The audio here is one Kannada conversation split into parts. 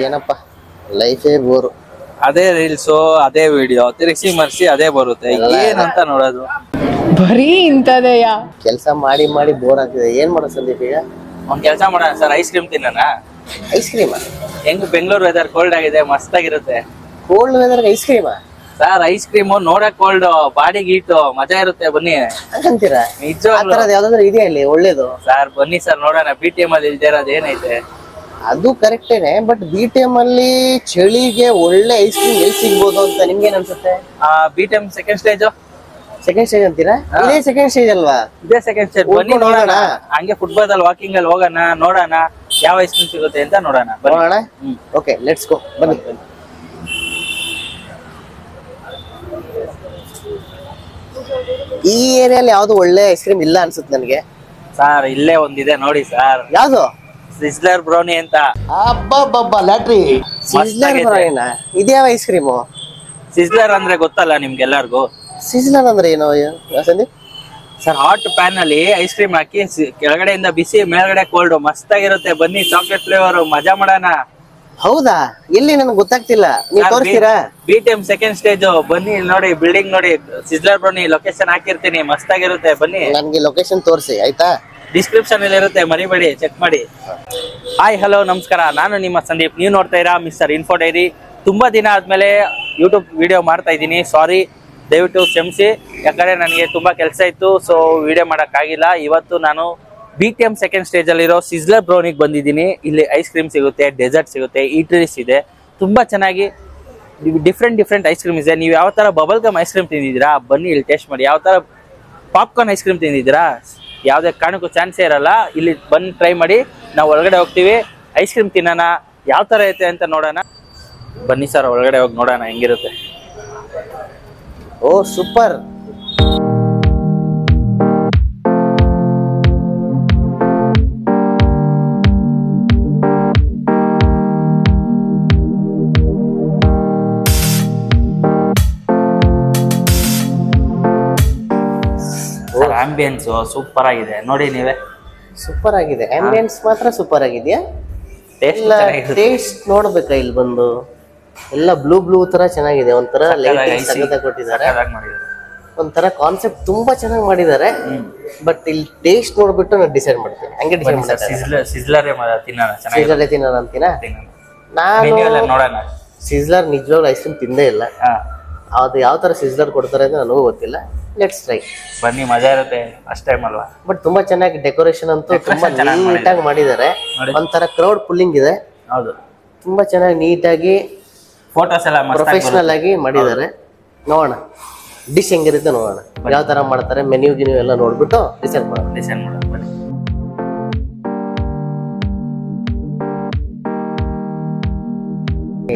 ಏನಪ್ಪ ಲೈಫೇ ಬೋರು. ಅದೇ ರೀಲ್ಸು ಅದೇ ವಿಡಿಯೋ ತಿರುಗಿಸಿ ಮರ್ಸಿ ಅದೇ ಬರುತ್ತೆ. ಏನಂತ ನೋಡೋದು ಬರೀ ಇಂಥದೆಯ ಕೆಲಸ ಮಾಡಿ ಮಾಡಿ ಬೋರ್ ಆಗ್ತಿದೆ. ಏನ್ ಮಾಡೋದು ಸಂದೀಪ್ ಈಗ? ಒಂದ್ ಕೆಲಸ ಮಾಡೋಣ ಸರ್, ಐಸ್ ಕ್ರೀಮ್ ತಿನ್ನೋಣ. ಐಸ್ ಕ್ರೀಮಾ? ಹೆಂಗ್ ಬೆಂಗಳೂರು ವೆದರ್ ಕೋಲ್ಡ್ ಆಗಿದೆ, ಮಸ್ತ್ ಆಗಿರುತ್ತೆ. ಕೋಲ್ಡ್ ವೆದರ್ ಐಸ್ ಕ್ರೀಮಾ? ಸರ್ ಐಸ್ ಕ್ರೀಮು ನೋಡಕ್ ಕೋಲ್ಡ್, ಬಾಡಿಗೆ ಹೀಟು, ಮಜಾ ಇರುತ್ತೆ. ಬನ್ನಿ ಅಂತೀರಾ? ನಿಜವಾಗ್ಲೂ ಯಾವ್ದಾದ್ರು ಇದೆಯಾ ಇಲ್ಲಿ ಒಳ್ಳೇದು? ಸರ್ ಬನ್ನಿ ಸರ್ ನೋಡೋಣ. BTM ಅಲ್ಲಿ ಇಲ್ದೇ ಇರೋದು ಏನೈತೆ? ಅದು ಕರೆಕ್ಟೇನೆ, ಬಟ್ BTM ಅಲ್ಲಿ ಚಳಿಗೆ ಒಳ್ಳೆ ಐಸ್ ಕ್ರೀಮ್ ಎಲ್ಲಿ ಸಿಗ್ಬೋದು ಅಂತ ನಿಮ್ಗೆ ಏನ್ ಅನ್ಸುತ್ತೆ? BTM second stage. Second stage ಅಂತೀರಾ? ಇದೇ ಸೆಕೆಂಡ್ ಸ್ಟೇಜ್ ಅಲ್ವಾ? ಇದೇ ಸೆಕೆಂಡ್ ಸ್ಟೇಜ್. ಬನ್ನಿ ನೋಡೋಣ. ಹಂಗೆ ಫುಟ್ಬಾಲ್ ಅಲ್ಲಿ ವಾಕಿಂಗ್ ಅಲ್ಲಿ ಹೋಗೋಣ, ನೋಡೋಣ ಯಾವ ಐಸ್ ಕ್ರೀಮ್ ಸಿಗುತ್ತೆ ಅಂತ ನೋಡೋಣ. ನೋಡೋಣ. Okay, let's go. ಬನ್ನಿ. ಈ ಏರಿಯಲ್ಲಿ ಯಾವ್ದು ಒಳ್ಳೆ ಐಸ್ ಕ್ರೀಮ್ ಇಲ್ಲ ಅನ್ಸುತ್ತೆ ನನಗೆ. ಸರ್ ಇಲ್ಲೇ ಒಂದಿದೆ ನೋಡಿ ಸರ್. ಯಾವ್ದು? ಸಿಜ್ಲರ್ ಬ್ರೌನಿ ಅಂತ. ಅಬ್ಬಬ್ಬಬ್ಬ ಲ್ಯಾಟ್ರಿ. ಸಿಜ್ಲರ್ ಬ್ರೌನಿನಾ? ಇದ್ಯಾವ ಐಸ್ ಕ್ರೀಮು? ಸಿಜ್ಲರ್ ಅಂದ್ರೆ ಗೊತ್ತಲ್ಲ ನಿಮ್ಗೆಲ್ಲರಿಗೂ. ಸಿಜ್ಲರ್ ಅಂದ್ರೆ ಏನು ಸಂದೀಪ್? ಸರ್ ಹಾಟ್ ಪ್ಯಾನ್ ಅಲ್ಲಿ ಐಸ್ ಕ್ರೀಮ್ ಹಾಕಿ ಕೆಳಗಡೆಯಿಂದ ಬಿಸಿ, ಮೇಲ್ಗಡೆ ಕೋಲ್ಡ್, ಮಸ್ತ್ ಆಗಿರುತ್ತೆ. ಬನ್ನಿ ಚಾಕ್ಲೇಟ್ ಫ್ಲೇವರ್ ಮಜಾ ಮಾಡೋಣ. ಹೌದಾ? ಎಲ್ಲಿ ನನಗೆ ಗೊತ್ತಾಗ್ತಿಲ್ಲ, ನೀವು ತೋರಿಸ್ತೀರಾ? BTM second stage. ಬನ್ನಿ ನೋಡಿ, ಬಿಲ್ಡಿಂಗ್ ನೋಡಿ, ಸಿಜ್ಲರ್ ಬ್ರೌನಿ ಲೊಕೇಶನ್ ಹಾಕಿರ್ತೀನಿ, ಮಸ್ತ್ ಆಗಿರುತ್ತೆ. ಬನ್ನಿ, ನನ್ಗೆ ಲೊಕೇಶನ್ ತೋರಿಸಿ ಆಯ್ತಾ? ಡಿಸ್ಕ್ರಿಪ್ಷನ್ ಅಲ್ಲಿ ಇರುತ್ತೆ, ಮರಿಬೇಡಿ, ಚೆಕ್ ಮಾಡಿ. ಹಾಯ್ ಹಲೋ ನಮಸ್ಕಾರ, ನಾನು ನಿಮ್ಮ ಸಂದೀಪ್. ನೀವು ನೋಡ್ತಾ ಇರಾ ಮಿಸ್ಟರ್ ಇನ್ಫೋ ಡೈರಿ. ತುಂಬಾ ದಿನ ಆದ್ಮೇಲೆ ಯೂಟ್ಯೂಬ್ ವಿಡಿಯೋ ಮಾಡ್ತಾ ಇದ್ದೀನಿ. ಸಾರಿ, ದಯವಿಟ್ಟು ಕ್ಷಮಿಸಿ. ಯಾಕಂದ್ರೆ ನನಗೆ ತುಂಬಾ ಕೆಲಸ ಇತ್ತು, ಸೊ ವಿಡಿಯೋ ಮಾಡೋಕ್ಕಾಗಿಲ್ಲ. ಇವತ್ತು ನಾನು BTM ಸೆಕೆಂಡ್ ಸ್ಟೇಜ್ ಅಲ್ಲಿರೋ ಸಿಜ್ಲರ್ ಬ್ರೌನಿಗೆ ಬಂದಿದ್ದೀನಿ. ಇಲ್ಲಿ ಐಸ್ ಕ್ರೀಮ್ ಸಿಗುತ್ತೆ, ಡೆಸರ್ಟ್ ಸಿಗುತ್ತೆ, ಈಟ್ರೀಸ್ ಇದೆ. ತುಂಬಾ ಚೆನ್ನಾಗಿ ಡಿಫ್ರೆಂಟ್ ಐಸ್ ಕ್ರೀಮ್ ಇದೆ. ನೀವು ಯಾವ ತರ ಬಬಲ್ ಗಮ್ ಐಸ್ ಕ್ರೀಮ್ ತಿಂದಿದ್ದೀರಾ, ಬನ್ನಿ ಇಲ್ಲಿ ಟೇಸ್ಟ್ ಮಾಡಿ. ಯಾವ ತರ ಪಾಪ್ಕಾರ್ನ್ ಐಸ್ ಕ್ರೀಮ್ ತಿಂದಿದ್ದೀರಾ, ಯಾವುದೇ ಕಾರಣಕ್ಕೂ ಚಾನ್ಸೇ ಇರಲ್ಲ. ಇಲ್ಲಿ ಬಂದು ಟ್ರೈ ಮಾಡಿ. ನಾವು ಒಳಗಡೆ ಹೋಗ್ತೀವಿ, ಐಸ್ ಕ್ರೀಮ್ ತಿನ್ನೋಣ, ಯಾವ ತರ ಐತೆ ಅಂತ ನೋಡೋಣ. ಬನ್ನಿ ಸರ್, ಒಳಗಡೆ ಹೋಗಿ ನೋಡೋಣ ಹೆಂಗಿರುತ್ತೆ. ಓ ಸೂಪರ್. ಆಂಬಿಯನ್ಸ್ ಸೂಪರ್ ಆಗಿದೆ ನೋಡಿ ನೀವೇ. ಸೂಪರ್ ಆಗಿದೆ. ಆಂಬಿಯನ್ಸ್ ಮಾತ್ರ ಸೂಪರ್ ಆಗಿದೆಯಾ? ಟೇಸ್ಟ್ ನೋಡ್ಬೇಕಾ? ಇಲ್ಲಿ ಬಂದು ಎಲ್ಲ ಬ್ಲೂ ತರ ಚೆನ್ನಾಗಿದೆ. ಒಂಥರ ಲೈಟ್ ಕೊಟ್ಟಿದ್ದಾರೆ, ಒಂಥರ ಕಾನ್ಸೆಪ್ಟ್ ತುಂಬಾ ಚೆನ್ನಾಗಿ ಮಾಡಿದ್ದಾರೆ. ಬಟ್ ಇಲ್ಲಿ ಟೇಸ್ಟ್ ನೋಡ್ಬಿಟ್ಟು ನಾನು ಡಿಸೈಡ್ ಮಾಡ್ತೀನಿ. ಹಂಗೆ ಡಿಸೈಡ್ ಮಾಡ್ತೀನಿ. ಸಿಜ್ಲರೇ ತಿನ್ನೋಣ ಅಂತೀನಾ? ನಾನು ಸಿಜ್ಲರ್ ನಿಜವಾಗ್ಲೂ ಐಸ್ ಕ್ರೀಮ್ ತಿಂದೇ ಇಲ್ಲ. ಅದು ಯಾವ ತರ ಸಿಜ್ಲರ್ ಕೊಡ್ತಾರೆ ಅಂತ ನನಗೂ ಗೊತ್ತಿಲ್ಲ. Let's try. ಬನ್ನಿ, ಮಜಾ ಇರುತ್ತೆ ಫಸ್ಟ್ ಟೈಮ್ ಅಲ್ವಾ. ಬಟ್ ತುಂಬಾ ಚೆನ್ನಾಗಿ ಡೆಕೋರೇಷನ್ ಅಂತೂ ತುಂಬಾ ನೀಟಾಗಿ ಮಾಡಿದ್ದಾರೆ. ಒಂಥರ ಕ್ರೌಡ್ ಪುಲ್ಲಿಂಗ್ ಇದೆ. ಹೌದು, ತುಂಬಾ ಚೆನ್ನಾಗಿ ನೀಟಾಗಿ ಫೋಟೋಸ್ ಎಲ್ಲ ಪ್ರೊಫೆಷನಲ್ ಆಗಿ ಮಾಡಿದ್ದಾರೆ. ನೋಡೋಣ ಡಿಶ್ ಹೆಂಗಿರುತ್ತೆ, ನೋಡೋಣ ಯಾವ ತರ ಮಾಡ್ತಾರೆ, ಮೆನ್ಯೂ ಗಿನ್ಯೂ ಎಲ್ಲ ನೋಡ್ಬಿಟ್ಟು ಡಿಸೈಡ್ ಮಾಡೋಣ. ಬನ್ನಿ.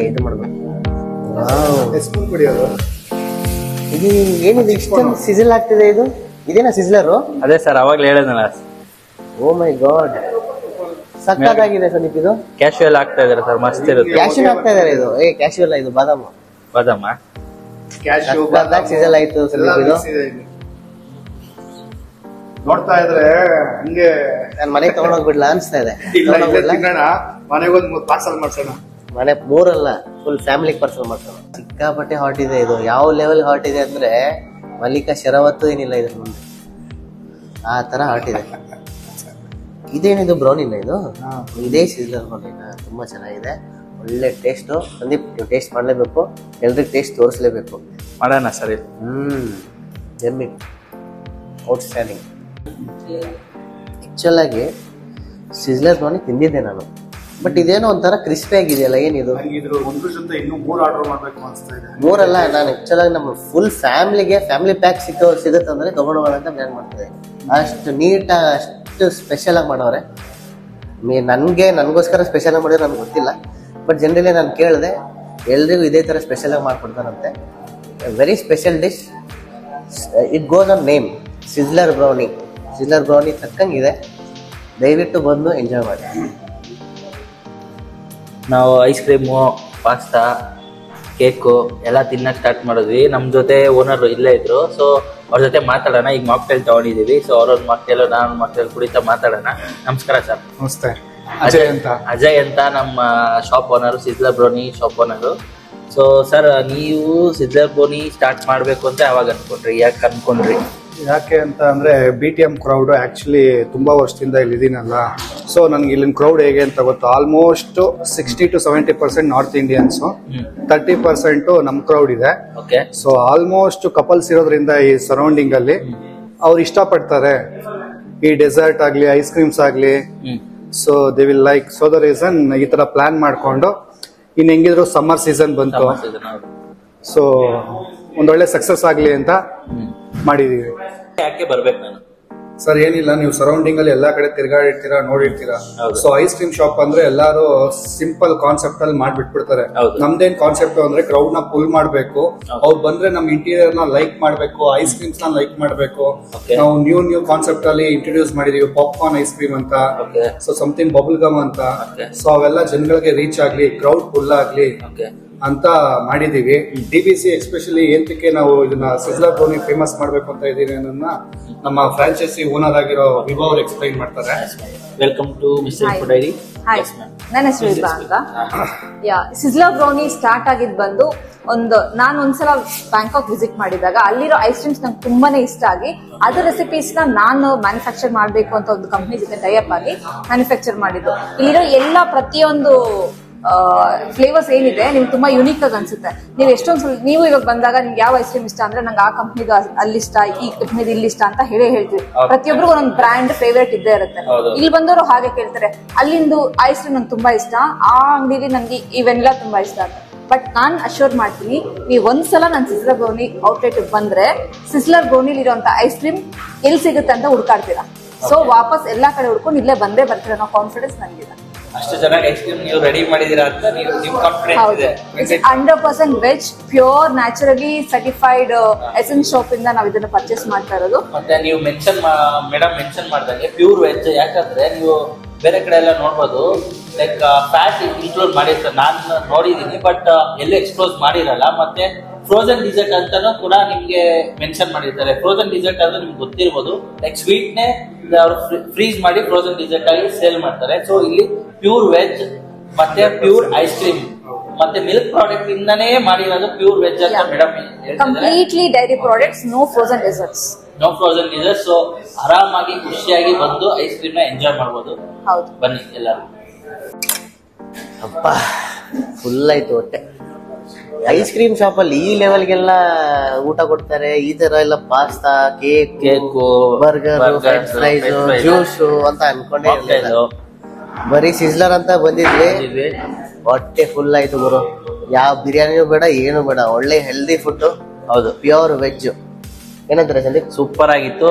ಇದು ಮಾಡ್ಬೇಕು. ಇದು ಏನಿದೆ ಇಷ್ಟೊಂದು ಸಿಜಲ್ ಆಗ್ತಿದೆ? ಇದು ಇದೇನಾ ಸಿಜ್ಲರು? ಅದೇ ಸರ್, ಅವಾಗ್ಲೇ ಹೇಳಿದ್ನಲ್ಲ. ಓ ಮೈ ಗಾಡ್, ಸಕ್ಕತ್ತಾಗಿದೆ ಸಂದೀಪ್. ಇದು ಕ್ಯಾಶುಯಲ್ ಆಗ್ತಾ ಇದಾರೆ ಸರ್, ಮಸ್ತ್ ಇರುತ್ತೆ. ಕ್ಯಾಶುಯಲ್ ಆಗ್ತಾ ಇದಾರೆ. ಇದು ಕ್ಯಾಶುಯಲ್, ಇದು ಬಾದಾಮ ಸಿಜಲ್ ಆಯ್ತು ಸಂದೀಪ್. ಇದು ನೋಡ್ತಾ ಇದ್ರೆ ಹಂಗೆ ನಾನು ಮನೆಗೆ ತಗೊಂಡೋಗ್ಬಿಡ್ಲಾ ಅನ್ಸ್ತಾ ಇದೆ. ಮನೆಗೊಂದು ಪಾರ್ಸಲ್ ಮಾಡ್ಸೋಣ. ಮನೆ ಮೂರಲ್ಲ, ಫುಲ್ ಫ್ಯಾಮಿಲಿಗೆ ಪಾರ್ಸಲ್ ಮಾಡ್ಸೋಣ. ಸಿಕ್ಕಾಪಟ್ಟೆ ಹಾಟ್ ಇದೆ. ಇದು ಯಾವ ಲೆವೆಲ್ ಹಾಟ್ ಇದೆ ಅಂದ್ರೆ ಮಲ್ಲಿಕಾ ಶರವತ್ತು ಏನಿಲ್ಲ ಇದ್ರ ಮುಂದೆ, ಆ ತರ ಹಾಟ್ ಇದೆ. ಇದೇನಿದು ಬ್ರೌನಿನ? ಇದು ಇದೇ ಸಿಜ್ಲರ್ ಬ್ರೌನಿನ. ತುಂಬಾ ಚೆನ್ನಾಗಿದೆ, ಒಳ್ಳೆ ಟೇಸ್ಟ್. ಸಂದೀಪ್ ನೀವು ಟೇಸ್ಟ್ ಮಾಡ್ಲೇಬೇಕು, ಎಲ್ರಿಗೂ ಟೇಸ್ಟ್ ತೋರಿಸ್ಲೇಬೇಕು. ಮಾಡೋಣ ಸರ್. ಜಮ್ಮಿ ಔಟ್ಸ್ಟ್ಯಾಂಡಿಂಗ್. ಆಕ್ಚುಲ್ ಆಗಿ ಸಿಜ್ಲರ್ ಬ್ರೌನಿ ತಿಂದಿದ್ದೆ ನಾನು, ಬಟ್ ಇದೇನೋ ಒಂಥರ ಕ್ರಿಸ್ಪಿ ಆಗಿದೆಯಲ್ಲ, ಏನಿದು? ಮೂರಲ್ಲ, ನಾನು ಆಕ್ಚುಲ್ ಆಗಿ ನಮ್ಮ ಫುಲ್ ಫ್ಯಾಮಿಲಿಗೆ ಫ್ಯಾಮಿಲಿ ಪ್ಯಾಕ್ ಸಿಗುತ್ತೆ ಅಂದ್ರೆ ತಗೊಂಡು ಹೋಗೋಣ ಅಂತ ಪ್ಲಾನ್ ಮಾಡ್ತಿದ್ದೆ. ಅಷ್ಟು ನೀಟಾಗಿ, ಅಷ್ಟು ಸ್ಪೆಷಲ್ ಆಗಿ ಮಾಡೋರೆ. ನನಗೋಸ್ಕರ ಸ್ಪೆಷಲ್ ಆಗಿ ಮಾಡಿದ್ರೆ ನನಗೆ ಗೊತ್ತಿಲ್ಲ, ಬಟ್ ಜನರಲಿ ನಾನು ಕೇಳಿದೆ, ಎಲ್ರಿಗೂ ಇದೇ ಥರ ಸ್ಪೆಷಲ್ ಆಗಿ ಮಾಡ್ಕೊಡ್ತಾರಂತೆ. Very special dish. It goes on name sizzler brownie. Sizzler brownie ತಕ್ಕಂಗಿದೆ. ದಯವಿಟ್ಟು ಬಂದು ಎಂಜಾಯ್ ಮಾಡಿ. ನಾವು ಐಸ್ ಕ್ರೀಮು, ಪಾಸ್ತಾ, ಕೇಕು ಎಲ್ಲ ತಿನ್ನಕ್ಕೆ ಸ್ಟಾರ್ಟ್ ಮಾಡಿದ್ವಿ. ನಮ್ಮ ಜೊತೆ ಓನರ್ ಇಲ್ಲೇ ಇದ್ರು, ಸೊ ಅವ್ರ ಜೊತೆ ಮಾತಾಡೋಣ. ಈಗ ಮಾಕ್ಟೇಲ್ ತಗೊಂಡಿದ್ದೀವಿ, ಸೊ ಅವ್ರೊಂದು ಮಾಕ್ಟೇಲು, ನಾನು ಮಾಕ್ಟೇಲ್ ಕುಡಿತಾ ಮಾತಾಡೋಣ. ನಮಸ್ಕಾರ ಸರ್. ನಮಸ್ತೆ. ಅಜಯ್ ಅಂತ ನಮ್ಮ shop owner, sizzler brownie shop owner. So sir, ನೀವು ಸಿಜ್ಲರ್ ಬ್ರೋನಿ ಸ್ಟಾರ್ಟ್ ಮಾಡ್ಬೇಕು ಅಂತ ಯಾವಾಗ ಅನ್ಕೊಂಡ್ರಿ? ಯಾಕೆ ಅನ್ಕೊಂಡ್ರಿ? ಯಾಕೆ ಅಂತ ಅಂದ್ರೆ BTM ಕ್ರೌಡ್ ಆಕ್ಚುಲಿ ತುಂಬಾ ವರ್ಷದಿಂದ ಇಲ್ಲಿ ಇದೀನಲ್ಲ. ಸೊ ನನ್ಗೆ ಇಲ್ಲಿನ ಕ್ರೌಡ್ ಹೇಗೆ ಅಂತ ಗೊತ್ತು. ಆಲ್ಮೋಸ್ಟ್ 60 to 70% ನಾರ್ತ್ ಇಂಡಿಯನ್ಸ್, 30% ನಮ್ ಕ್ರೌಡ್ ಇದೆ. ಸೊ ಆಲ್ಮೋಸ್ಟ್ ಕಪಲ್ಸ್ ಇರೋದ್ರಿಂದ ಈ ಸರೌಂಡಿಂಗ್ ಅಲ್ಲಿ ಅವ್ರು ಇಷ್ಟಪಡ್ತಾರೆ ಈ ಡೆಸರ್ಟ್ ಆಗ್ಲಿ, ಐಸ್ ಕ್ರೀಮ್ಸ್ ಆಗ್ಲಿ. So they will like. So the reason ಈ ತರ ಪ್ಲಾನ್ ಮಾಡ್ಕೊಂಡು, ಇನ್ ಹೆಂಗಿದ್ರು ಸಮ್ಮರ್ ಸೀಸನ್ ಬಂತು, ಸೊ ಒಂದೊಳ್ಳೆ ಸಕ್ಸಸ್ ಆಗ್ಲಿ ಅಂತ ಮಾಡಿದೀವಿ. ಯಾಕೆ ಬರ್ಬೇಕು ನಾನು? ಸರ್ ಏನಿಲ್ಲ, ನೀವು ಸರೌಂಡಿಂಗ್ ಅಲ್ಲಿ ಎಲ್ಲಾ ಕಡೆ ತಿರ್ಗಾಡಿರ್ತೀರಾ, ನೋಡಿರ್ತೀರಾ. ಸೊ ಐಸ್ ಕ್ರೀಮ್ ಶಾಪ್ ಅಂದ್ರೆ ಎಲ್ಲಾರು ಸಿಂಪಲ್ ಕಾನ್ಸೆಪ್ಟ್ ಅಲ್ಲಿ ಮಾಡ್ಬಿಟ್ಬಿಡ್ತಾರೆ. ನಮ್ದೇನ್ ಕಾನ್ಸೆಪ್ಟ್ ಅಂದ್ರೆ ಕ್ರೌಡ್ ನ ಪುಲ್ ಮಾಡ್ಬೇಕು, ಅವ್ರು ಬಂದ್ರೆ ನಮ್ ಇಂಟೀರಿಯರ್ ನ ಲೈಕ್ ಮಾಡ್ಬೇಕು, ಐಸ್ ಕ್ರೀಮ್ಸ್ ನ ಲೈಕ್ ಮಾಡ್ಬೇಕು. ನಾವು ನ್ಯೂ ಕಾನ್ಸೆಪ್ಟ್ ಅಲ್ಲಿ ಇಂಟ್ರೊಡ್ಯೂಸ್ ಮಾಡಿದೀವಿ, ಪಾಪ್ಕಾರ್ನ್ ಐಸ್ ಕ್ರೀಮ್ ಅಂತ, ಸೊ ಸಮಥಿಂಗ್ ಬಬಲ್ ಗಮ್ ಅಂತ. ಸೊ ಅವೆಲ್ಲ ಜನಗಳಿಗೆ ರೀಚ್ ಆಗ್ಲಿ, ಕ್ರೌಡ್ ಫುಲ್ ಆಗ್ಲಿ ಅಂತ ಮಾಡಿದೀವಿ. DBC ಎಸ್ಪೆಷಲಿ ಏಂತಕ್ಕೆ ನಾವು ಇದನ್ನ ಸಿಜ್ಲರ್ ಬ್ರೌನಿ ಫೇಮಸ್ ಮಾಡ್ಬೇಕು ಅಂತ ಇದೀವಿ ಅನ್ನೋದನ್ನ ನಮ್ಮ ಫ್ರಾಂಚೈಸಿ ಓನರ್ ಆಗಿರೋ ವಿಭವ್ ಅವರು ಎಕ್ಸ್ಪ್ಲೈನ್ ಮಾಡ್ತಾರೆ. Welcome to Mister Info Diary. Hi, ನನ್ನ ಹೆಸರು ವಿಭಾ ಅಂತ. ಸಿಜ್ಲರ್ ಬ್ರೌನಿ ಸ್ಟಾರ್ಟ್ ಆಗಿದ್ ಬಂದು ನಾನು ಒಂದ್ಸಲ ಬ್ಯಾಂಕಾಕ್ ವಿಸಿಟ್ ಮಾಡಿದಾಗ ಅಲ್ಲಿರೋ ಐಸ್ ಕ್ರೀಮ್ಸ್ ನಂಗೆ ತುಂಬಾನೇ ಇಷ್ಟ ಆಗಿ ಅದರ ರೆಸಿಪೀಸ್ ನಾನು ಮ್ಯಾನುಫ್ಯಾಕ್ಚರ್ ಮಾಡ್ಬೇಕು ಅಂತ ಒಂದು ಕಂಪ್ನಿ ಜೊತೆ ಟೈಅಪ್ ಆಗಿ ಮ್ಯಾನುಫ್ಯಾಕ್ಚರ್ ಮಾಡಿದ್ದು. ಇಲ್ಲಿರೋ ಎಲ್ಲ ಪ್ರತಿಯೊಂದು ಫ್ಲೇವರ್ಸ್ ಏನಿದೆ ನಿಮ್ಗೆ ತುಂಬಾ ಯುನೀಕ್ ಆಗಿ ಅನ್ಸುತ್ತೆ. ನೀವು ನೀವು ಇವಾಗ ಬಂದಾಗ ನಿಮ್ಗೆ ಯಾವ ಐಸ್ ಕ್ರೀಮ್ ಇಷ್ಟ ಅಂದ್ರೆ ನಂಗೆ ಆ ಕಂಪ್ನಿದು ಅಲ್ಲಿ ಇಷ್ಟ, ಈ ಕಂಪ್ನಿದು ಇಲ್ಲಿ ಇಷ್ಟ ಅಂತ ಹೇಳ್ತೀವಿ. ಪ್ರತಿಯೊಬ್ಬರಿಗೂ ಒಂದೊಂದು ಬ್ರ್ಯಾಂಡ್ ಫೇವರೇಟ್ ಇದ್ದೇ ಇರುತ್ತೆ. ಇಲ್ಲಿ ಬಂದವರು ಹಾಗೆ ಕೇಳ್ತಾರೆ, ಅಲ್ಲಿಂದು ಐಸ್ ಕ್ರೀಮ್ ನಂಗೆ ತುಂಬಾ ಇಷ್ಟ, ಆ ಅಂಗಡಿಲಿ ನನ್ಗೆ ಇವೆಲ್ಲ ತುಂಬಾ ಇಷ್ಟ ಅಂತ. ಬಟ್ ನಾನ್ ಅಶ್ಯೂರ್ ಮಾಡ್ತೀನಿ, ನೀವು ಒಂದ್ಸಲ ನಾನು ಸಿಜ್ಲರ್ ಬ್ರೌನಿ ಔಟ್ಲೆಟ್ ಬಂದ್ರೆ ಸಿಜ್ಲರ್ ಬ್ರೌನಿಲಿ ಇರುವಂತ ಐಸ್ ಕ್ರೀಮ್ ಎಲ್ಲಿ ಸಿಗುತ್ತೆ ಅಂತ ಹುಡ್ಕಾಡ್ತೀರಾ. ಸೊ ವಾಪಸ್ ಎಲ್ಲಾ ಕಡೆ ಹುಡ್ಕೊಂಡು ಇಲ್ಲೇ ಬಂದೇ ಬರ್ತೀರಾ ಅನ್ನೋ ಕಾನ್ಫಿಡೆನ್ಸ್ ನನಗಿದೆ. ಅಷ್ಟು ಚೆನ್ನಾಗಿ ಐಸ್ ಕ್ರೀಮ್ ನೀವು ರೆಡಿ ಮಾಡಿದೀರಾ ಅಂತ ನೀವು ಕಾನ್ಫಿಡೆನ್ಸ್ ಇದೆ. 100% veg, pure, naturally certified essence shop ಇಂದ ನಾವು ಇದನ್ನ ಪರ್ಚೇಸ್ ಮಾಡ್ತಾ ಇರೋದು. ಮತ್ತೆ ನೀವು ಮೇಡಮ್ ಮೆನ್ಷನ್ ಮಾಡ್ದಂಗೆ ಪ್ಯೂರ್ ವೆಜ್. ಯಾಕಂದ್ರೆ ನೀವು ಬೇರೆ ಕಡೆ ಎಲ್ಲ ನೋಡ್ಬೋದು, ಲೈಕ್ ಫ್ಯಾಟ್ ಇನ್ಕ್ಲೂಡ್ ಮಾಡಿರ್ತಾರೆ, ನಾನು ನೋಡಿದೀನಿ, ಬಟ್ ಎಲ್ಲೂ ಎಕ್ಸ್ಪ್ಲೋಸ್ ಮಾಡಿರಲ್ಲ. ಮತ್ತೆ ಫ್ರೋಸನ್ ಡಿಸರ್ಟ್ ಅಂತಾನು ಕೂಡ ನಿಮ್ಗೆ ಮೆನ್ಷನ್ ಮಾಡಿರ್ತಾರೆ. ಫ್ರೋಸನ್ ಡಿಸರ್ಟ್ ಅಂದ್ರೆ ನಿಮ್ಗೆ ಗೊತ್ತಿರ್ಬೋದು, ಲೈಕ್ ಸ್ವೀಟ್ ನೇ ಅವರು ಫ್ರೀಸ್ ಮಾಡಿ ಫ್ರೋಸನ್ ಡಿಸರ್ಟ್ ಆಗಿ ಸೇಲ್ ಮಾಡ್ತಾರೆ. ಸೊ ಇಲ್ಲಿ ಪ್ಯೂರ್ ವೆಜ್ ಮತ್ತೆ ಪ್ಯೂರ್ ಐಸ್ ಕ್ರೀಮ್ ಮತ್ತೆ ಮಿಲ್ಕ್ ಪ್ರಾಡಕ್ಟ್ ಇಂದಾನೇ ಮಾಡಿರೋದು ಪ್ಯೂರ್ ವೆಜ್ ಅಂತ ಮೇಡಮ್ ಹೇಳ್ತಿದ್ದಾರೆ. Completely dairy products, no frozen desserts. No frozen dessert. So ಆರಾಮಾಗಿ ಖುಷಿಯಾಗಿ ಬಂದು ಐಸ್ ಕ್ರೀಮ್ ನ ಎಂಜಾಯ್ ಮಾಡಬಹುದು. ಹೌದು, ಬನ್ನಿ ಎಲ್ಲರೂ. ಅಪ್ಪ ಫುಲ್ ಆಯ್ತು ಹೊಟ್ಟೆ. ಐಸ್ ಕ್ರೀಮ್ ಶಾಪ್ ಅಲ್ಲಿ ಈ ಲೆವೆಲ್ಗೆಲ್ಲ ಊಟ ಕೊಡ್ತಾರೆ. ಈ ತರ ಎಲ್ಲ pasta, cake, burger, french fries, juice ಅಂತ ಅನ್ಕೊಂಡೇ ಇರ್ಲಿಲ್ಲ. ಬರೀ ಸಿಜ್ಲರ್ ಅಂತ ಬಂದಿದ್ವಿ, ಹೊಟ್ಟೆ ಫುಲ್ ಆಯ್ತು ಗುರು. ಯಾವ ಬಿರಿಯಾನಿನೂ ಬೇಡ, ಏನು ಬೇಡ, ಒಳ್ಳೆ ಹೆಲ್ದಿ ಫುಡ್. ಹೌದು, ಪ್ಯೂರ್ ವೆಜ್. ಏನಂತಾರೆ ಸಂದೀಪ್? ಸೂಪರ್ ಆಗಿತ್ತು,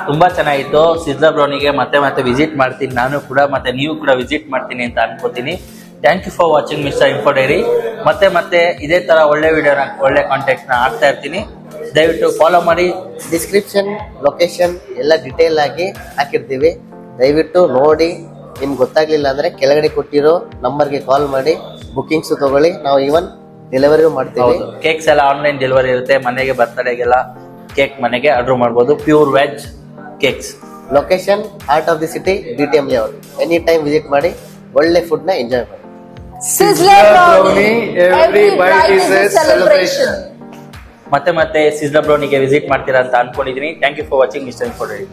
ತುಂಬಾ ಚೆನ್ನಾಗಿತ್ತು. ಸಿಜ್ಲರ್ ಬ್ರೌನಿಗೆ ಮತ್ತೆ ಮತ್ತೆ ವಿಸಿಟ್ ಮಾಡ್ತೀನಿ ನಾನು ಕೂಡ, ಮತ್ತೆ ನೀವು ಕೂಡ ವಿಸಿಟ್ ಮಾಡ್ತೀನಿ ಅಂತ ಅನ್ಕೋತೀನಿ. Thank you for watching Mister Info Diary. ಮತ್ತೆ ಇದೇ ತರ ಒಳ್ಳೆ ವಿಡಿಯೋನ, ಒಳ್ಳೆ ಕಾಂಟೆಂಟ್ ನ ಹಾಕ್ತಾ ಇರ್ತೀನಿ. ದಯವಿಟ್ಟು ಫಾಲೋ ಮಾಡಿ. ಡಿಸ್ಕ್ರಿಪ್ಷನ್, ಲೊಕೇಶನ್ ಎಲ್ಲ ಡಿಟೇಲ್ ಆಗಿ ಹಾಕಿರ್ತೀವಿ. ದಯವಿಟ್ಟು ನೋಡಿ. ನಿಮ್ಗೆ ಗೊತ್ತಾಗ್ಲಿಲ್ಲ ಅಂದ್ರೆ ಕೆಳಗಡೆ ಕೊಟ್ಟಿರೋ ನಂಬರ್ಗೆ ಕಾಲ್ ಮಾಡಿ ಬುಕಿಂಗ್ಸ್ ತಗೊಳ್ಳಿ. ನಾವು ಈವನ್ ಡೆಲಿವರಿ ಮಾಡ್ತೀವಿ. ಕೇಕ್ಸ್ ಎಲ್ಲ ಆನ್ಲೈನ್ ಡೆಲಿವರಿ ಇರುತ್ತೆ. ಮನೆಗೆ ಬರ್ತಡೆಗೆಲ್ಲ ಕೇಕ್ ಮನೆಗೆ ಆರ್ಡರ್ ಮಾಡ್ಬೋದು. Pure veg cakes. Location heart of the city, BTM layout. Any time visit ಮಾಡಿ, ಒಳ್ಳೆ ಫುಡ್ ನ ಎಂಜಾಯ್ ಮಾಡಿ. Sizzler Brownie, every bite is a celebration. ಮತ್ತೆ ಸಿಜ್ಲರ್ ಬ್ರೌನಿಗೆ ವಿಸಿಟ್ ಮಾಡ್ತೀರಾ ಅಂತ ಅನ್ಕೊಂಡಿದೀನಿ. Thank you for watching Mister Info dairy.